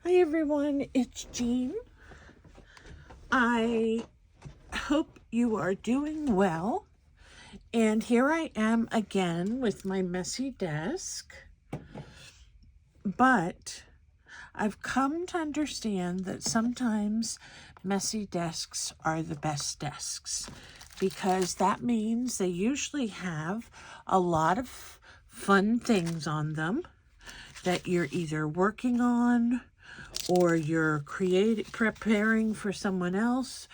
Hi everyone, it's Jean. I hope you are doing well. And here I am again with my messy desk. But I've come to understand that sometimes messy desks are the best desks because that means they usually have a lot of fun things on them that you're either working on or you're preparing for someone else.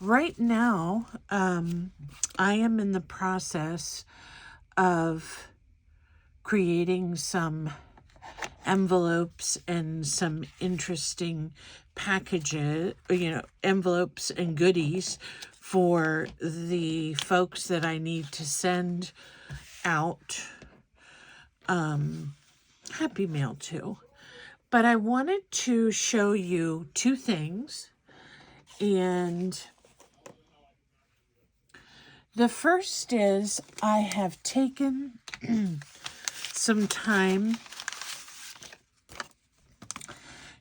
Right now, I am in the process of creating some envelopes and some interesting packages, envelopes and goodies for the folks that I need to send out Happy Mail to. But I wanted to show you two things. And the first is I have taken some time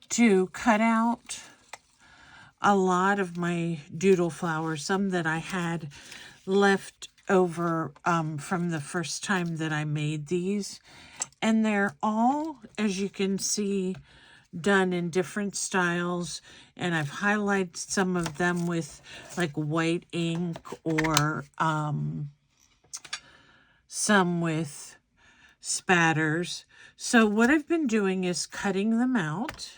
to cut out a lot of my doodle flowers, some that I had left over from the first time that I made these. And they're all, as you can see, done in different styles, and I've highlighted some of them with like white ink or some with spatters. So what I've been doing is cutting them out,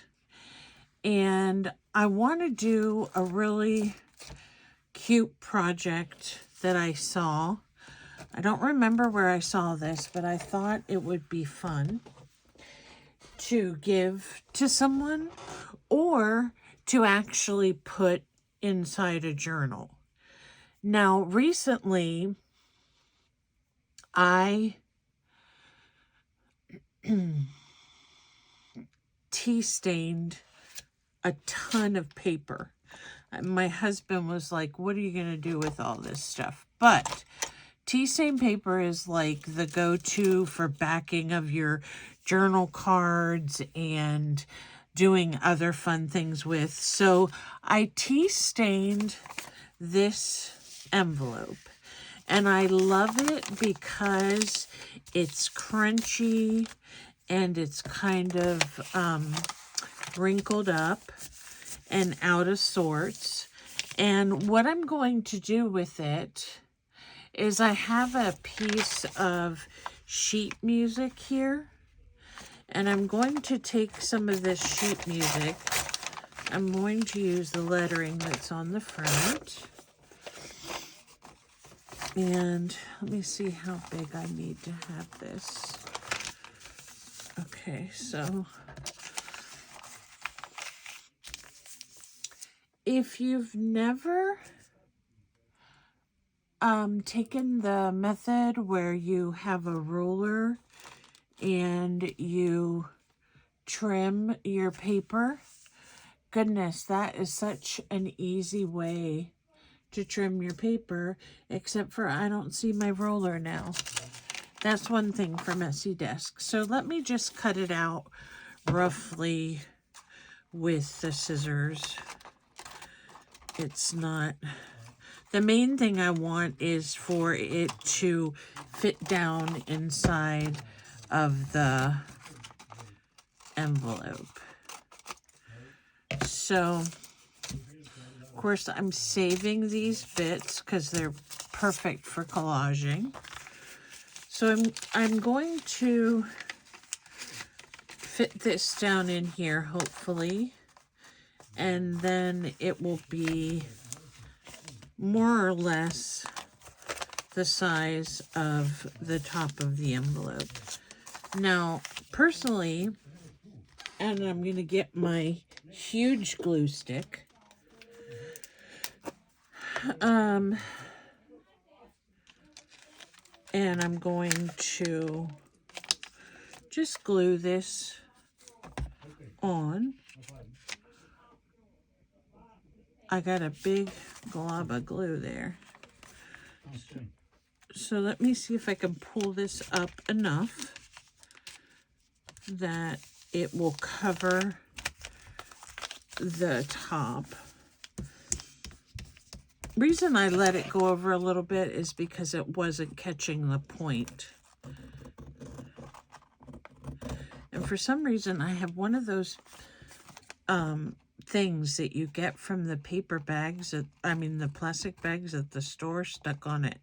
and I want to do a really cute project that I saw. I don't remember where I saw this, but I thought it would be fun to give to someone or to actually put inside a journal. Now, recently, I tea stained a ton of paper. My husband was like, what are you going to do with all this stuff? But tea stain paper is like the go-to for backing of your journal cards and doing other fun things with. So I tea stained this envelope, and I love it because it's crunchy and it's kind of wrinkled up and out of sorts. And what I'm going to do with it is I have a piece of sheet music here, and I'm going to take some of this sheet music. I'm going to use the lettering that's on the front. And let me see how big I need to have this. Okay, so if you've never taken the method where you have a ruler and you trim your paper, goodness, that is such an easy way to trim your paper, except for I don't see my roller now. That's one thing for messy desks. So let me just cut it out roughly with the scissors. It's not... The main thing I want is for it to fit down inside of the envelope. So, of course, I'm saving these bits because they're perfect for collaging. So I'm going to fit this down in here, hopefully, and then it will be more or less the size of the top of the envelope. Now, personally, and I'm going to get my huge glue stick, and I'm going to just glue this on. I got a big glob of glue there. So let me see if I can pull this up enough that it will cover the top. Reason I let it go over a little bit is because it wasn't catching the point. And for some reason, I have one of those things that you get from the paper bags, the plastic bags at the store stuck on it.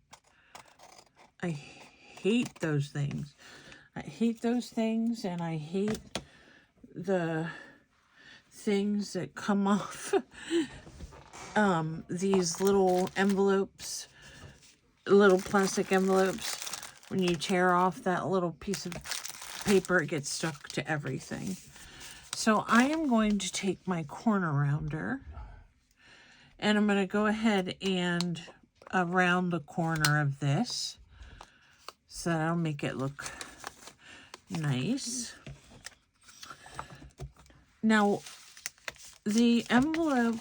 I hate those things. I hate those things, and I hate the things that come off these little envelopes, little plastic envelopes. When you tear off that little piece of paper, it gets stuck to everything. So I am going to take my corner rounder, and I'm going to go ahead and around the corner of this, so that'll make it look nice. Now, the envelope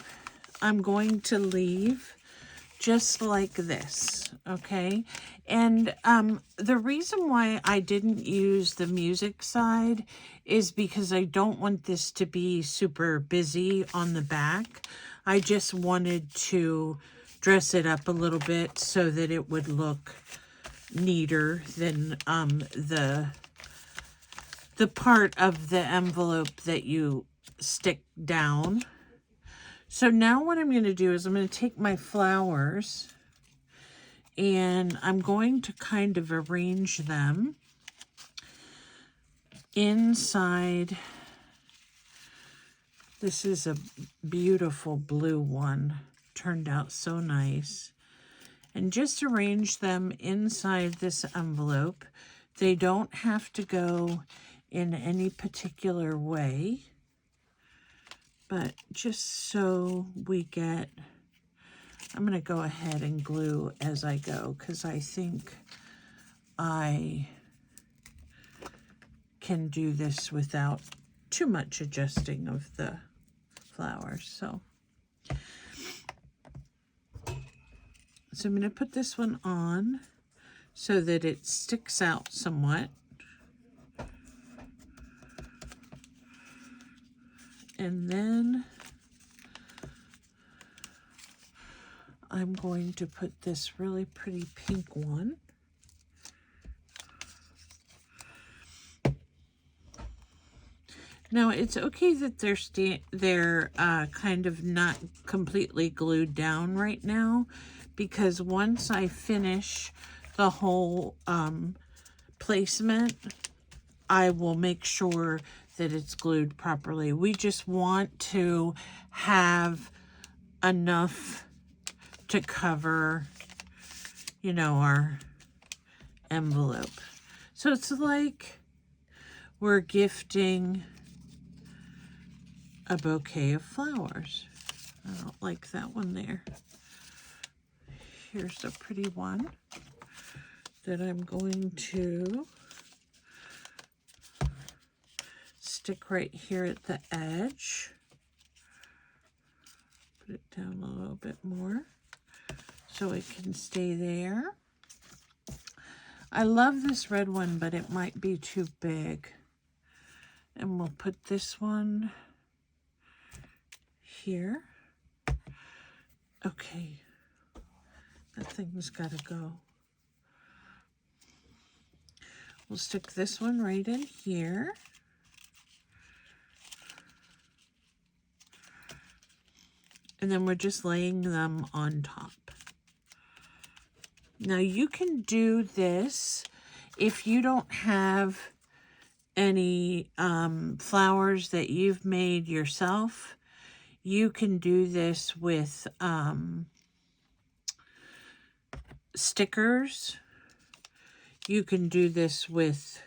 I'm going to leave just like this, okay? And the reason why I didn't use the music side is because I don't want this to be super busy on the back. I just wanted to dress it up a little bit so that it would look neater than the part of the envelope that you stick down. So now what I'm going to do is I'm going to take my flowers and I'm going to kind of arrange them inside. This is a beautiful blue one. Turned out so nice. And just arrange them inside this envelope. They don't have to go in any particular way, but just so we get, I'm going to go ahead and glue as I go, because I think I can do this without too much adjusting of the flowers. So I'm going to put this one on so that it sticks out somewhat. And then I'm going to put this really pretty pink one. Now, it's okay that they're kind of not completely glued down right now, because once I finish the whole placement, I will make sure that it's glued properly. We just want to have enough to cover, you know, our envelope. So it's like we're gifting a bouquet of flowers. I don't like that one there. Here's a pretty one that I'm going to stick right here at the edge. Put it down a little bit more so it can stay there. I love this red one, but it might be too big. And we'll put this one here. Okay, that thing's got to go. We'll stick this one right in here. And then we're just laying them on top. Now you can do this if you don't have any flowers that you've made yourself. You can do this with stickers. You can do this with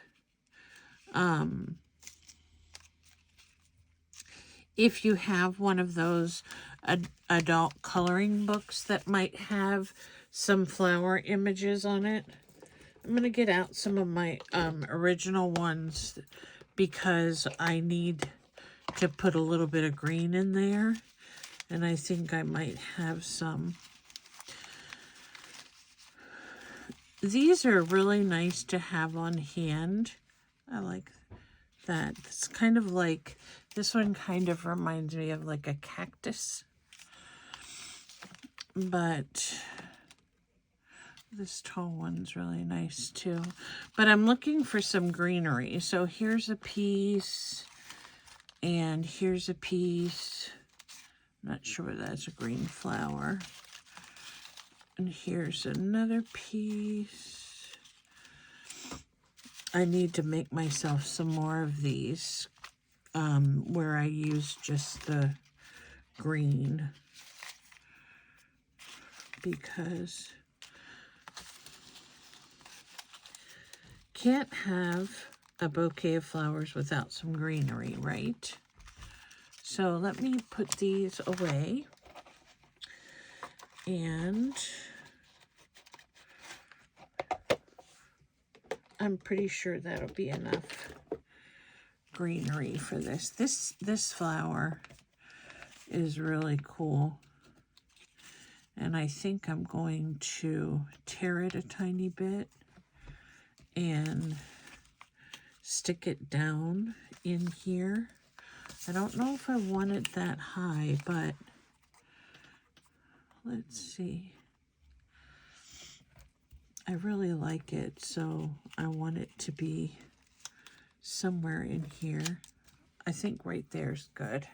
if you have one of those adult coloring books that might have some flower images on it. I'm going to get out some of my original ones because I need to put a little bit of green in there, and I think I might have some. These are really nice to have on hand. I like That's kind of like, this one kind of reminds me of like a cactus. But this tall one's really nice too. But I'm looking for some greenery. So here's a piece. And here's a piece. Not sure whether that's a green flower. And here's another piece. I need to make myself some more of these where I use just the green, because can't have a bouquet of flowers without some greenery, right? So let me put these away, and I'm pretty sure that'll be enough greenery for this. This flower is really cool, and I think I'm going to tear it a tiny bit and stick it down in here. I don't know if I want it that high, but let's see. I really like it, so I want it to be somewhere in here. I think right there's good.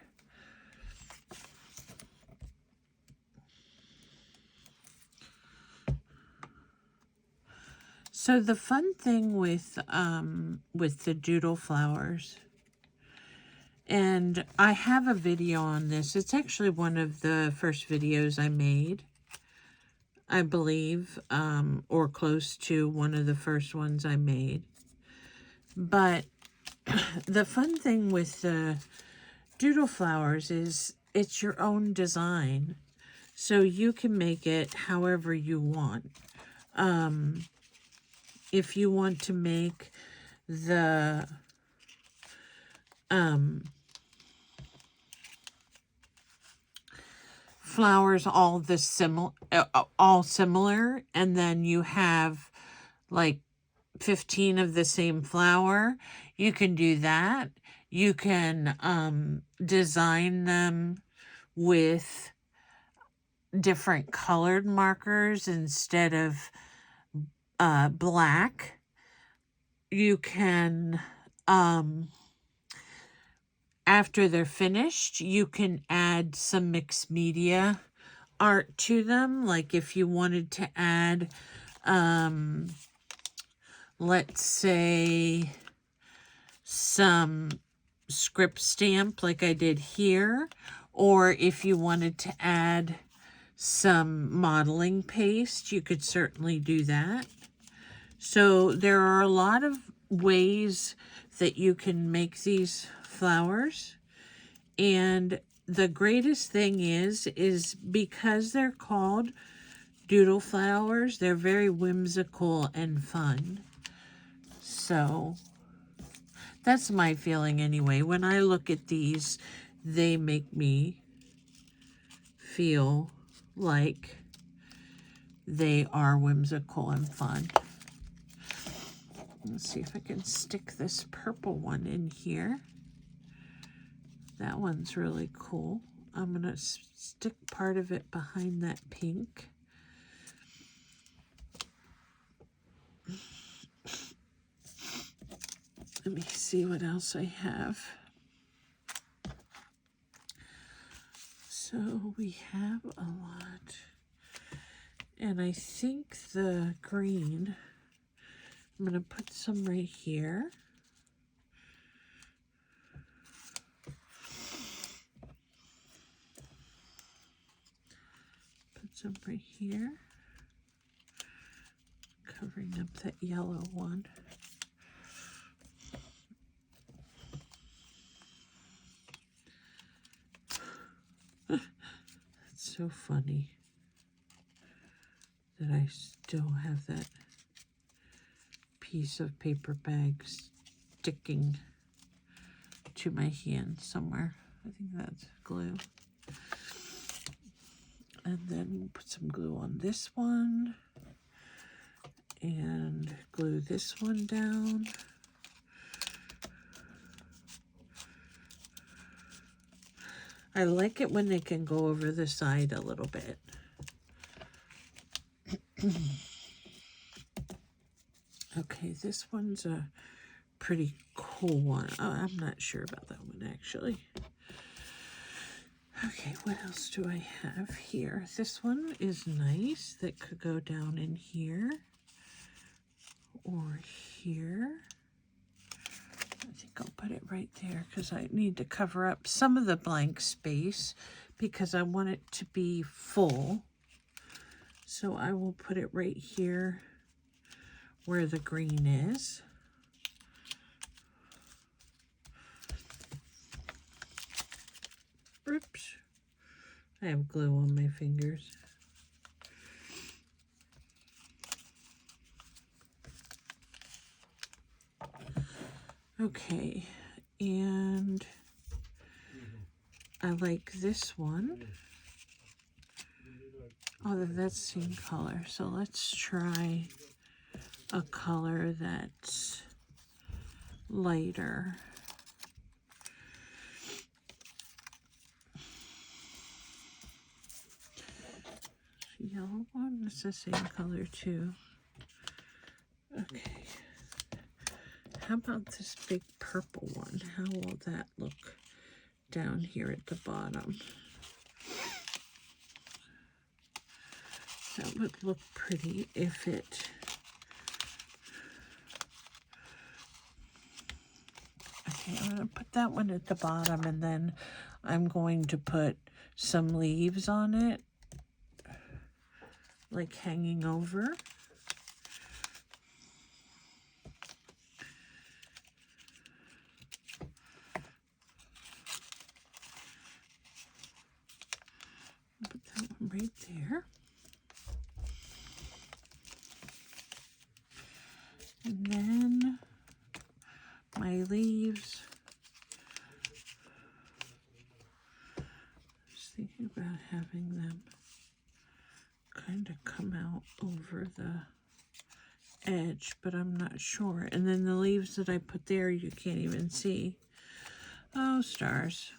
So the fun thing with the doodle flowers, and I have a video on this. It's actually one of the first videos I made, I believe, or close to one of the first ones I made. But the fun thing with the doodle flowers is it's your own design. So you can make it however you want. If you want to make the flowers all similar, and then you have like 15 of the same flower, you can do that. You can design them with different colored markers instead of black. You can after they're finished, you can add some mixed media art to them. Like if you wanted to add, let's say, some script stamp like I did here, or if you wanted to add some modeling paste, you could certainly do that. So there are a lot of ways that you can make these flowers, and the greatest thing is because they're called doodle flowers, they're very whimsical and fun. So that's my feeling anyway. When I look at these, they make me feel like they are whimsical and fun. Let's see if I can stick this purple one in here. That one's really cool. I'm going to stick part of it behind that pink. Let me see what else I have. So we have a lot. And I think the green, I'm going to put some right here. Put some right here. Covering up that yellow one. It's so funny that I still have that piece of paper bag sticking to my hand somewhere. I think that's glue. And then put some glue on this one. And glue this one down. I like it when they can go over the side a little bit. Okay, this one's a pretty cool one. Oh, I'm not sure about that one, actually. Okay, what else do I have here? This one is nice. That could go down in here or here. I think I'll put it right there because I need to cover up some of the blank space because I want it to be full. So I will put it right here where the green is. Oops. I have glue on my fingers. Okay, and I like this one. Oh, that's the same color. So let's try a color that's lighter. Yellow one, it's the same color too. Okay. How about this big purple one? How will that look down here at the bottom? That would look pretty if it... Okay, I'm going to put that one at the bottom, and then I'm going to put some leaves on it, like hanging over. Put that one right there. And then my leaves. Just thinking about having them kind of come out over the edge, but I'm not sure. And then the leaves that I put there, you can't even see. Oh, stars.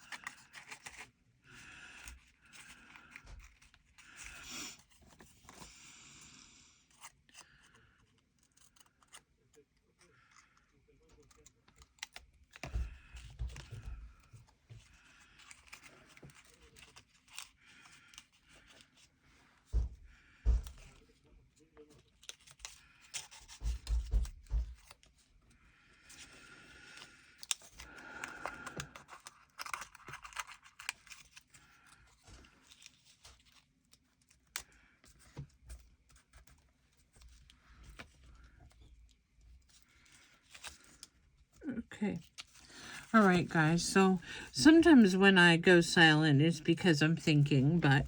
Okay. All right, guys. So sometimes when I go silent, it's because I'm thinking, but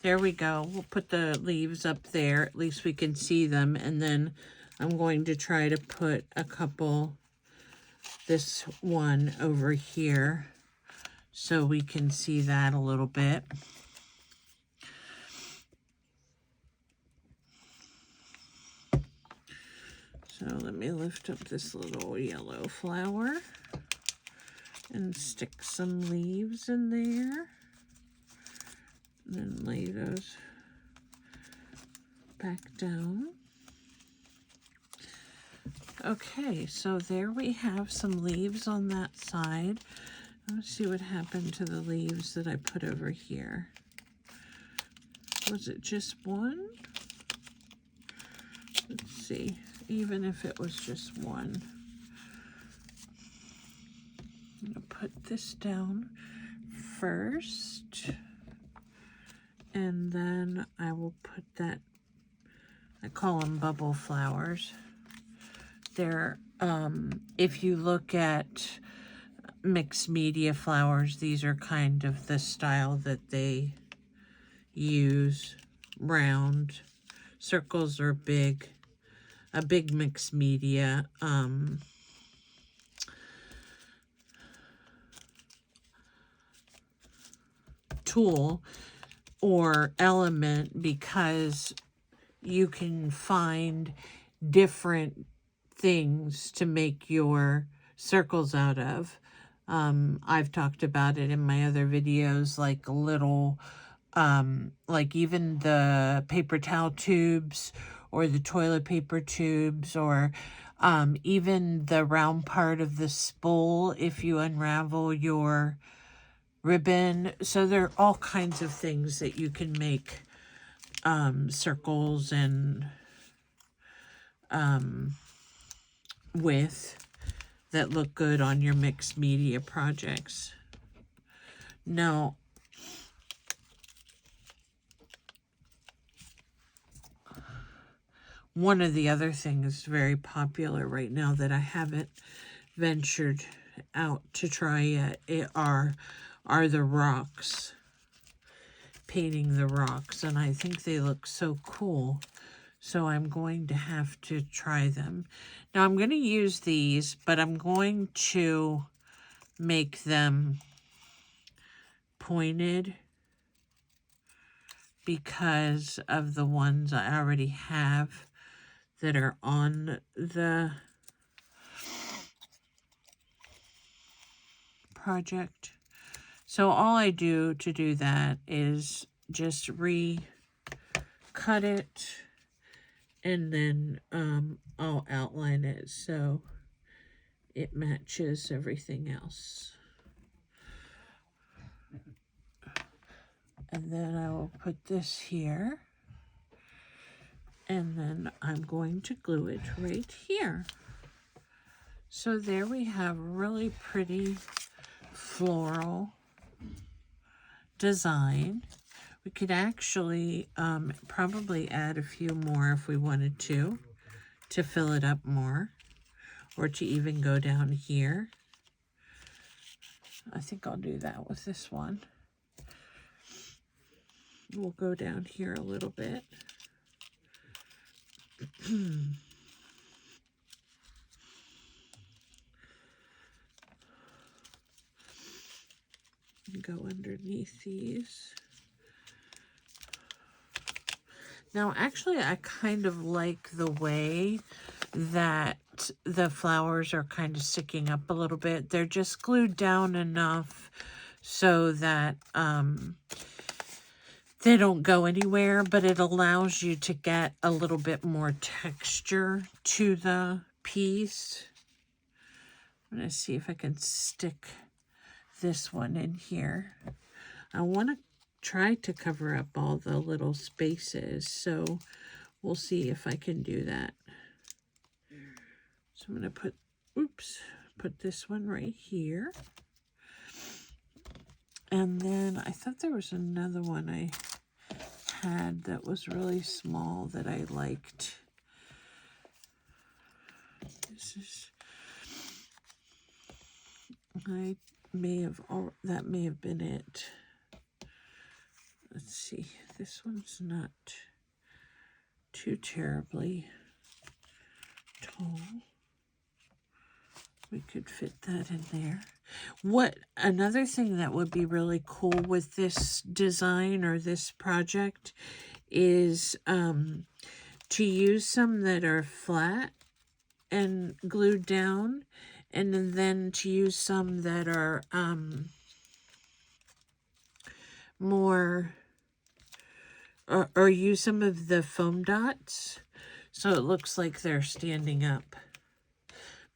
there we go. We'll put the leaves up there. At least we can see them. And then I'm going to try to put a couple, this one over here, so we can see that a little bit. So let me lift up this little yellow flower and stick some leaves in there. And then lay those back down. Okay, so there we have some leaves on that side. Let's see what happened to the leaves that I put over here. Was it just one? Let's see, even if it was just one. I'm gonna put this down first. And then I will put that, I call them bubble flowers. They're, if you look at mixed media flowers, these are kind of the style that they use. Round. Circles are big. A big mixed media tool or element, because you can find different things to make your circles out of. I've talked about it in my other videos, like little, like even the paper towel tubes or the toilet paper tubes, or even the round part of the spool if you unravel your ribbon. So there are all kinds of things that you can make circles and with that look good on your mixed media projects. Now, one of the other things very popular right now that I haven't ventured out to try yet are the rocks. Painting the rocks, and I think they look so cool. So I'm going to have to try them. Now I'm going to use these, but I'm going to make them pointed because of the ones I already have that are on the project. So all I do to do that is just recut it, and then I'll outline it so it matches everything else. And then I will put this here, and then I'm going to glue it right here. So there we have a really pretty floral design. We could actually probably add a few more if we wanted to fill it up more, or to even go down here. I think I'll do that with this one. We'll go down here a little bit. Go underneath these. Now, actually, I kind of like the way that the flowers are kind of sticking up a little bit. They're just glued down enough so that they don't go anywhere, but it allows you to get a little bit more texture to the piece. I'm going to see if I can stick this one in here. I want to try to cover up all the little spaces, so we'll see if I can do that. So I'm going to put this one right here. And then I thought there was another one I had that was really small that I liked. That may have been it. Let's see, this one's not too terribly tall. We could fit that in there. Another thing that would be really cool with this design or this project is to use some that are flat and glued down, and then to use some that are more, or use some of the foam dots so it looks like they're standing up.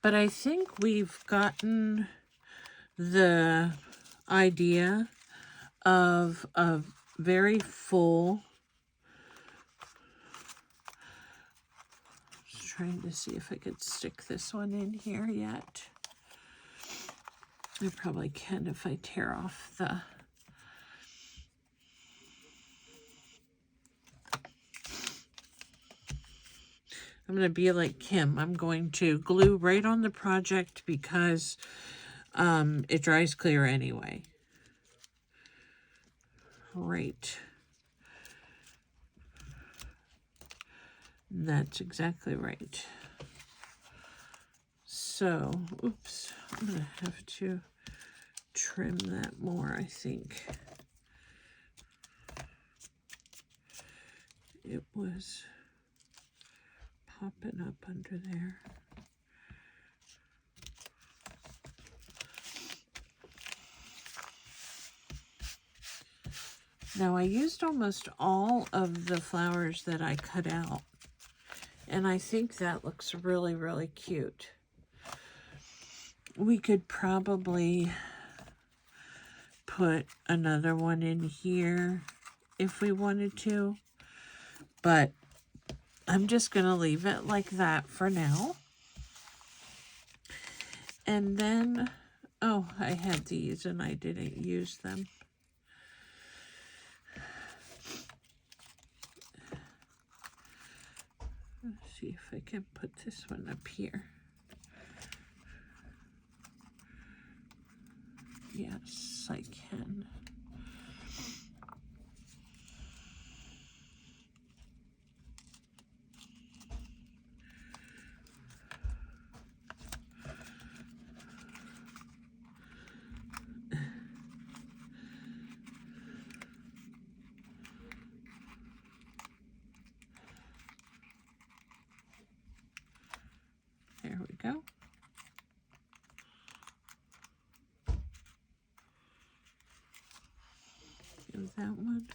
But I think we've gotten the idea of a very full, just trying to see if I could stick this one in here yet. I probably can if I tear off the I'm going to be like Kim. I'm going to glue right on the project because it dries clear anyway. Right. That's exactly right. So, oops, I'm going to have to trim that more, I think. It was popping up under there. Now I used almost all of the flowers that I cut out, and I think that looks really, really cute. We could probably put another one in here if we wanted to, but I'm just going to leave it like that for now. And then, oh, I had these and I didn't use them. Let's see if I can put this one up here. Yes, I can. There we go. Give that one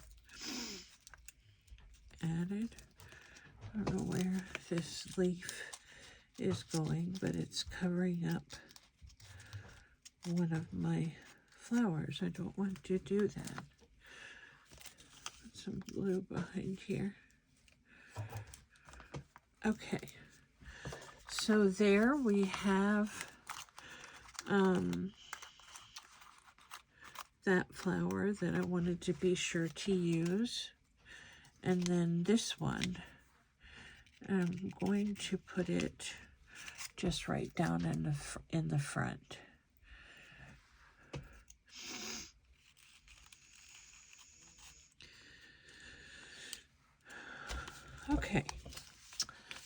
added. I don't know where this leaf is going, but it's covering up one of my flowers. I don't want to do that. Put some glue behind here. Okay. So there we have that flower that I wanted to be sure to use. And then this one, I'm going to put it just right down in the front. Okay.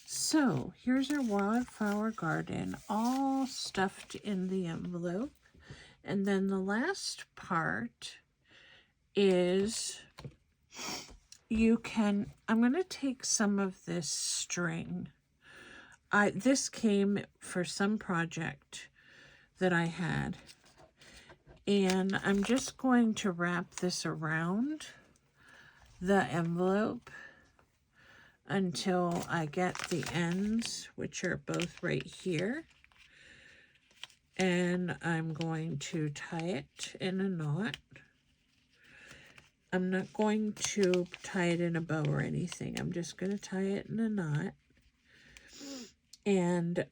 So here's our wildflower garden, all stuffed in the envelope. And then the last part is I'm going to take some of this string. This came for some project that I had. And I'm just going to wrap this around the envelope until I get the ends, which are both right here. And I'm going to tie it in a knot. I'm not going to tie it in a bow or anything. I'm just going to tie it in a knot. And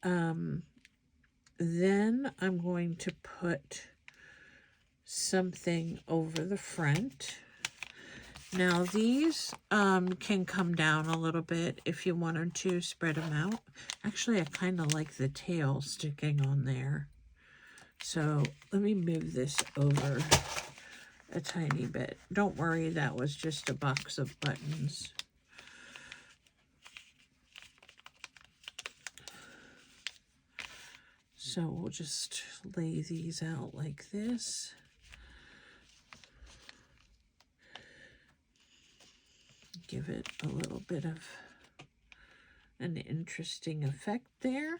then I'm going to put something over the front. Now these can come down a little bit if you wanted to spread them out. Actually, I kind of like the tail sticking on there. So let me move this over a tiny bit. Don't worry, that was just a box of buttons. So we'll just lay these out like this. Give it a little bit of an interesting effect there.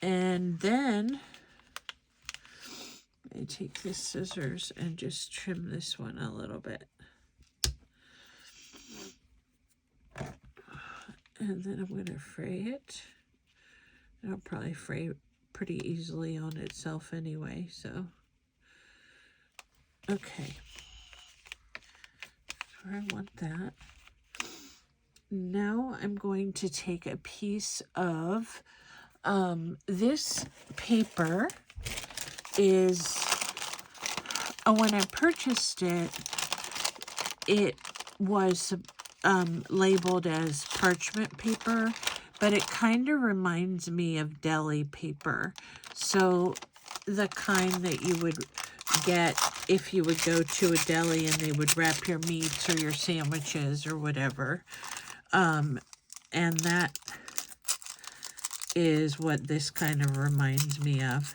And then I take this scissors and just trim this one a little bit. And then I'm going to fray it. It'll probably fray pretty easily on itself anyway, so. Okay. So I want that. Now I'm going to take a piece of this paper is, when I purchased it, it was labeled as parchment paper, but it kind of reminds me of deli paper. So the kind that you would get if you would go to a deli and they would wrap your meats or your sandwiches or whatever. And that is what this kind of reminds me of.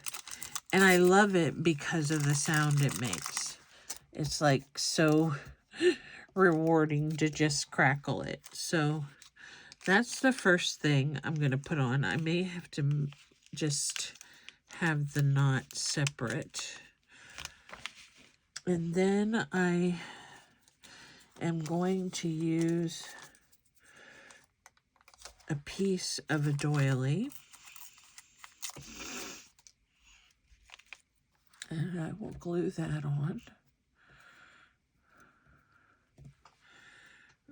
And I love it because of the sound it makes. It's like so rewarding to just crackle it. So that's the first thing I'm going to put on. I may have to just have the knot separate. And then I am going to use a piece of a doily. And I will glue that on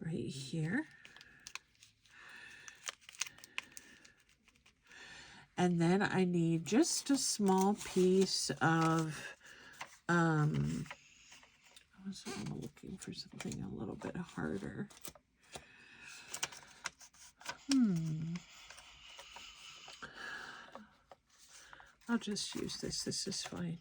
right here. And then I need just a small piece of, I was looking for something a little bit harder. I'll just use this. This is fine.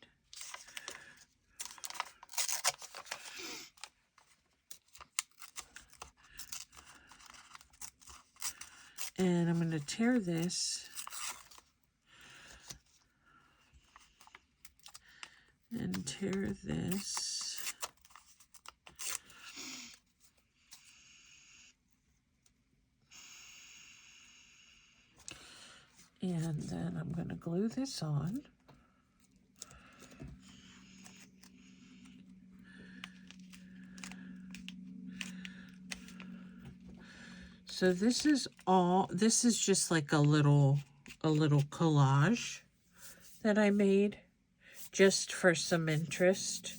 And I'm going to tear this and tear this. And then I'm going to glue this on. So this is just like a little collage that I made just for some interest.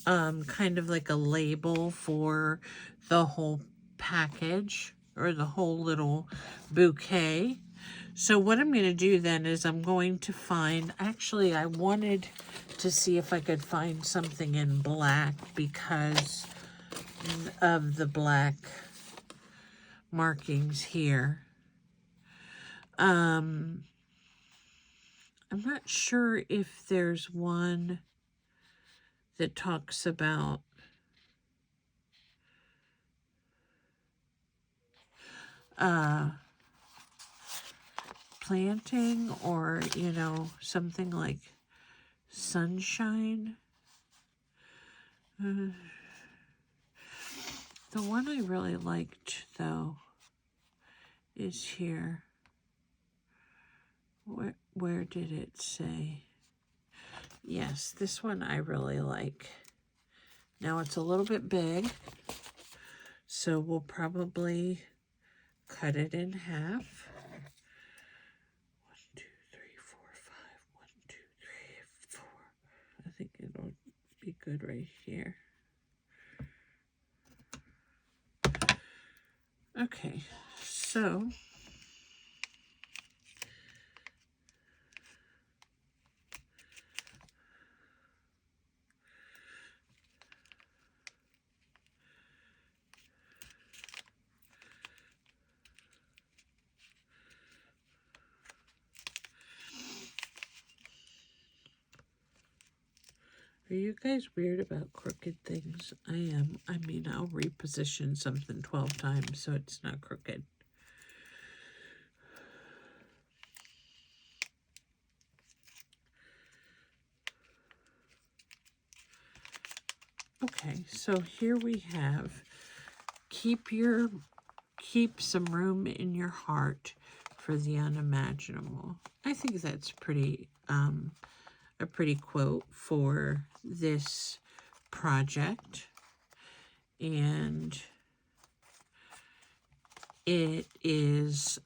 Kind of like a label for the whole package or the whole little bouquet. So what I'm going to do then is I'm going to find, actually I wanted to see if I could find something in black because of the black markings here. I'm not sure if there's one that talks about planting or, you know, something like sunshine. The one I really liked, though, is here. Where did it say? Yes, this one I really like. Now it's a little bit big, so we'll probably cut it in half. 1, 2, 3, 4, 5. 1, 2, 3, 4. I think it'll be good right here. Okay, so are you guys weird about crooked things? I am. I mean, I'll reposition something 12 times so it's not crooked. Okay, so here we have keep some room in your heart for the unimaginable. I think that's pretty a pretty quote for this project, and it is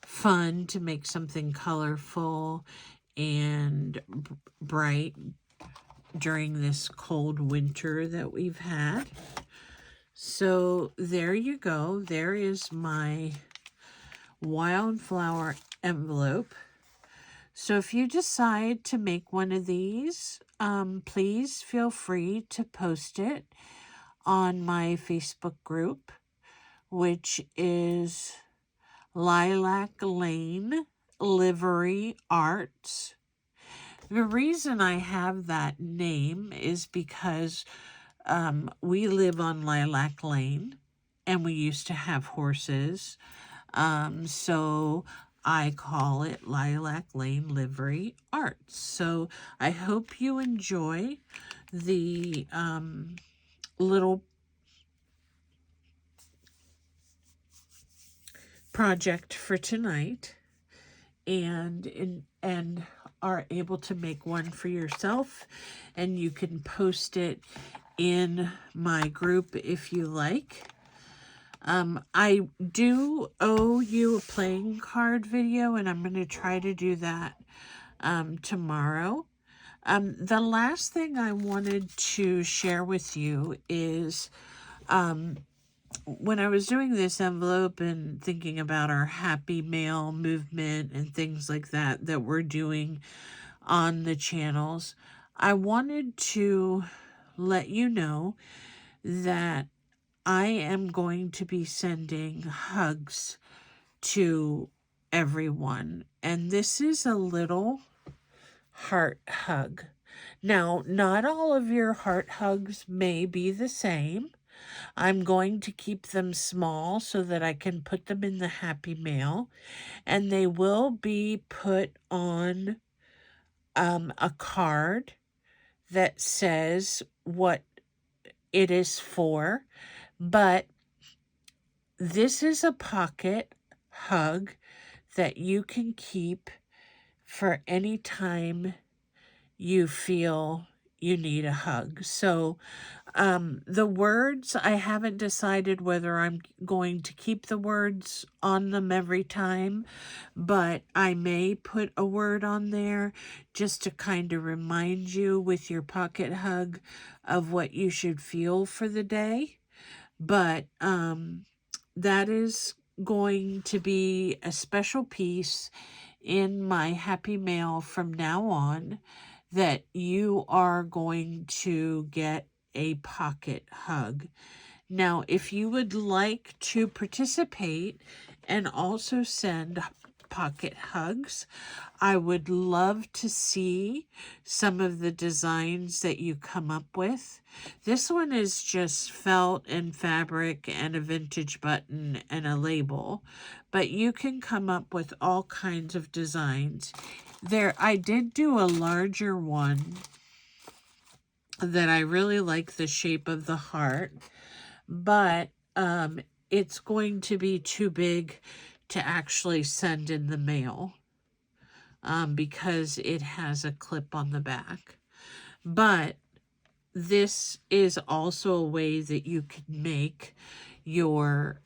fun to make something colorful and bright during this cold winter that we've had. So there you go. There is my wildflower envelope. So if you decide to make one of these, please feel free to post it on my Facebook group, which is Lilac Lane Livery Arts. The reason I have that name is because we live on Lilac Lane and we used to have horses. So I call it Lilac Lane Livery Arts. So I hope you enjoy the little project for tonight and are able to make one for yourself, and you can post it in my group if you like. I do owe you a playing card video, and I'm going to try to do that tomorrow. The last thing I wanted to share with you is when I was doing this envelope and thinking about our happy mail movement and things like that that we're doing on the channels, I wanted to let you know that I am going to be sending hugs to everyone. And this is a little heart hug. Now, not all of your heart hugs may be the same. I'm going to keep them small so that I can put them in the happy mail. And they will be put on a card that says what it is for. But this is a pocket hug that you can keep for any time you feel you need a hug. So the words, I haven't decided whether I'm going to keep the words on them every time, but I may put a word on there just to kind of remind you with your pocket hug of what you should feel for the day. But that is going to be a special piece in my happy mail from now on, that you are going to get a pocket hug. Now, if you would like to participate and also send pocket hugs, I would love to see some of the designs that you come up with. This one is just felt and fabric and a vintage button and a label, but you can come up with all kinds of designs. I did do a larger one that I really like the shape of the heart, but it's going to be too big to actually send in the mail because it has a clip on the back. But this is also a way that you can make your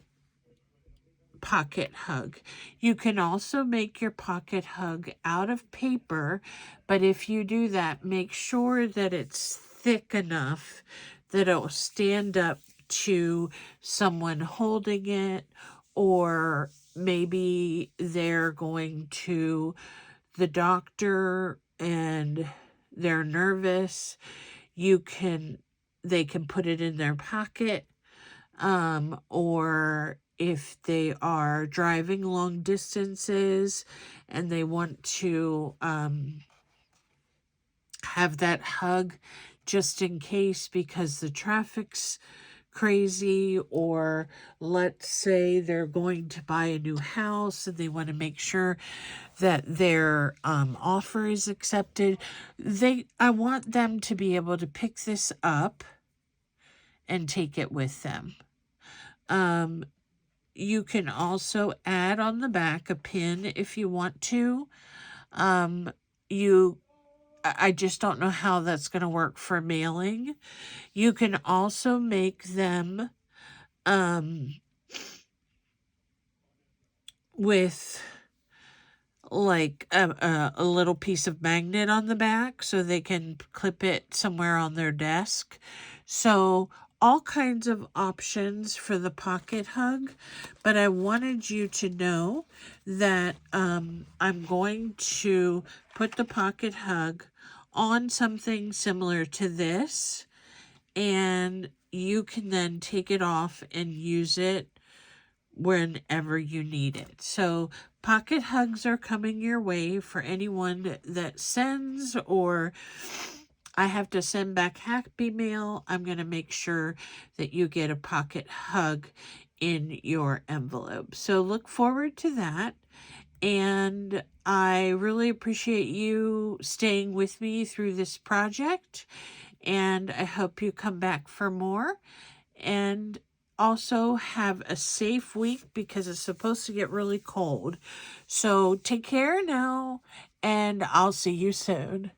pocket hug. You can also make your pocket hug out of paper, but if you do that, make sure that it's thick enough that it'll stand up to someone holding it, or maybe they're going to the doctor and they're nervous. They can put it in their pocket, or if they are driving long distances and they want to have that hug just in case because the traffic's crazy, or let's say they're going to buy a new house and they want to make sure that their offer is accepted. I want them to be able to pick this up and take it with them. You can also add on the back a pin if you want to. I just don't know how that's going to work for mailing. You can also make them with like a little piece of magnet on the back so they can clip it somewhere on their desk. So all kinds of options for the pocket hug, but I wanted you to know that I'm going to put the pocket hug on something similar to this, and you can then take it off and use it whenever you need it. So pocket hugs are coming your way for anyone that sends, or I have to send back happy mail. I'm going to make sure that you get a pocket hug in your envelope. So look forward to that. And I really appreciate you staying with me through this project. And I hope you come back for more. And also have a safe week because it's supposed to get really cold. So take care now, and I'll see you soon.